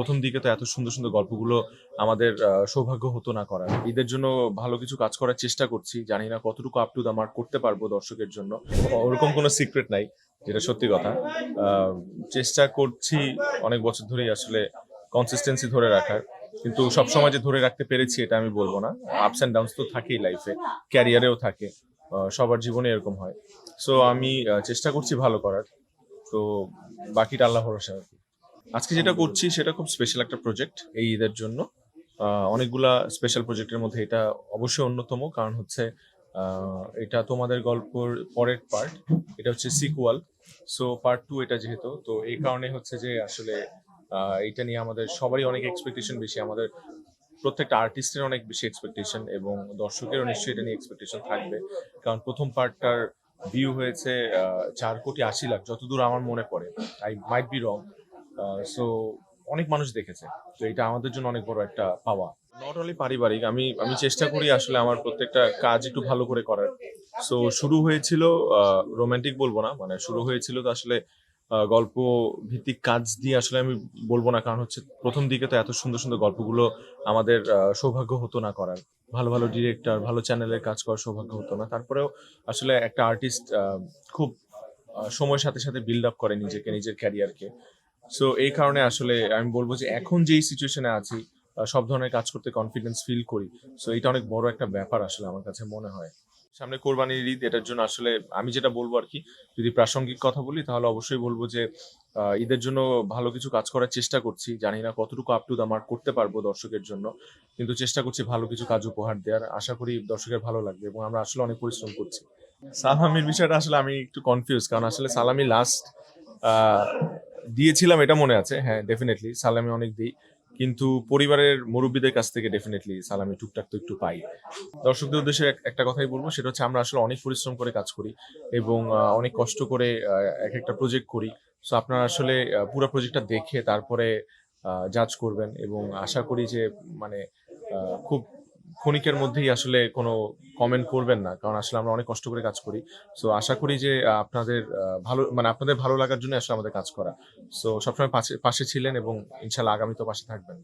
প্রথম দিকে তো এত সুন্দর, সুন্দর গল্পগুলো আমাদের সৌভাগ্য হতো না করার। ঈদের জন্য ভালো কিছু কাজ করার চেষ্টা করছি। জানি না কতটুকু আপ টু দ্য মার্ক করতে পারবো দর্শকের জন্য। ওরকম কোনো সিক্রেট নাই, যেটা সত্যি কথা। আ চেষ্টা করছি অনেক বছর ধরেই আসলে কনসিস্টেন্সি ধরে রাখার। কিন্তু সবসময় যে ধরে রাখতে পেরেছি এটা আমি বলব না। আপস অ্যান্ড ডাউনস তো থাকেই লাইফে, ক্যারিয়ারেও থাকে। সবার জীবনে এরকম হয়। সো আমি চেষ্টা করছি ভালো করার। তো বাকিটা আল্লাহ ভরসা আরকি। আজকে যেটা করছি সেটা খুব স্পেশাল একটা প্রজেক্ট এই ঈদের জন্য। অনেকগুলা স্পেশাল প্রজেক্টের মধ্যে এটা অবশ্যই অন্যতম। কারণ হচ্ছে এটা তোমাদের গল্পর পরের পার্ট। এটা হচ্ছে সিক্যুয়াল। সো পার্ট 2 এটা যেহেতু, তো এই কারণে হচ্ছে যে আসলে এইটা নিয়ে আমাদের সবারই অনেক এক্সপেকটেশন বেশি। আমাদের প্রত্যেকটা আর্টিস্টের অনেক বেশি এক্সপেকটেশন এবং দর্শকেরও নিশ্চয়ই এটা নিয়ে এক্সপেকটেশন থাকবে। কারণ প্রথম পার্টটার ভিউ হয়েছে 4,80,00,000 যতদূর আমার মনে পড়ে। I might be wrong. So অনেক মানুষ দেখেছে। তো এটা আমাদের জন্য অনেক বড় একটা পাওয়া। নট অনলি পারিবারিক, আমি আমি চেষ্টা করি আসলে আমার প্রত্যেকটা কাজ একটু ভালো করে করার। সো শুরু হয়েছিল রোমান্টিক বলব না। মানে শুরু হয়েছিল তো আসলে গল্প ভিত্তিক কাজ দিয়ে আসলে আমি বলব না। কারণ হচ্ছে প্রথম দিকে তো এত সুন্দর, সুন্দর গল্পগুলো আমাদের সৌভাগ্য হতো না করার। ভালো, ভালো ডিরেক্টর, ভালো চ্যানেলের কাজ করার সৌভাগ্য হতো না। তারপরেও আসলে একটা আর্টিস্ট খুব সময়ের সাথে, সাথে বিল্ড আপ করে নিজেকে, নিজের ক্যারিয়ারকে। সো এই কারণে আসলে আমি বলব যে এখন যেই সিচুয়েশনে আছি, সব ধরনের কাজ করতে কনফিডেন্স ফিল করি। সো এটা অনেক বড় একটা ব্যাপার আসলে আমার কাছে মনে হয়। সামনে কোরবানির ঈদ, এটার জন্য আসলে আমি যেটা বলবো আরকি, যদি প্রাসঙ্গিক কথা বলি তাহলে অবশ্যই বলব যে ঈদের জন্য ভালো কিছু কাজ করার চেষ্টা করছি। জানি না কতটুকু আপ টু দ্য মার্ক করতে পারবো দর্শকের জন্য। কিন্তু চেষ্টা করছি ভালো কিছু কাজ উপহার দেওয়ার। আশা করি দর্শকের ভালো লাগবে এবং আমরা আসলে অনেক পরিশ্রম করছি। সালামির বিষয়টা আসলে আমি একটু কনফিউজ, কারণ আসলে সালামি লাস্ট আ দিয়েছিলাম এটা মনে আছে। হ্যাঁ, ডেফিনিটলি সালামি অনেক দেই। কিন্তু পরিবারের মুরুব্বিদের কাছ থেকে ডেফিনিটলি সালামি টুকটাক তো একটু পাই। দর্শকদের উদ্দেশ্যে একটা কথাই বলব, সেটা হচ্ছে আমরা আসলে অনেক পরিশ্রম করে কাজ করি এবং অনেক কষ্ট করে একেকটা প্রজেক্ট করি। সো আপনারা আসলে পুরা প্রজেক্টটা দেখে তারপরে জাজ করবেন এবং আশা করি যে মানে খুব ক্ষণিকের মধ্যেই আসলে কোনো কমেন্ট করবেন না। কারণ আসলে আমরা অনেক কষ্ট করে কাজ করি। সো আশা করি যে আপনাদের ভালো, মানে আপনাদের ভালো লাগার জন্যই আসলে আমাদের কাজ করা। সো সবসময় পাশে পাশে ছিলেন এবং ইনশাআল্লাহ আগামীতেও পাশে থাকবেন।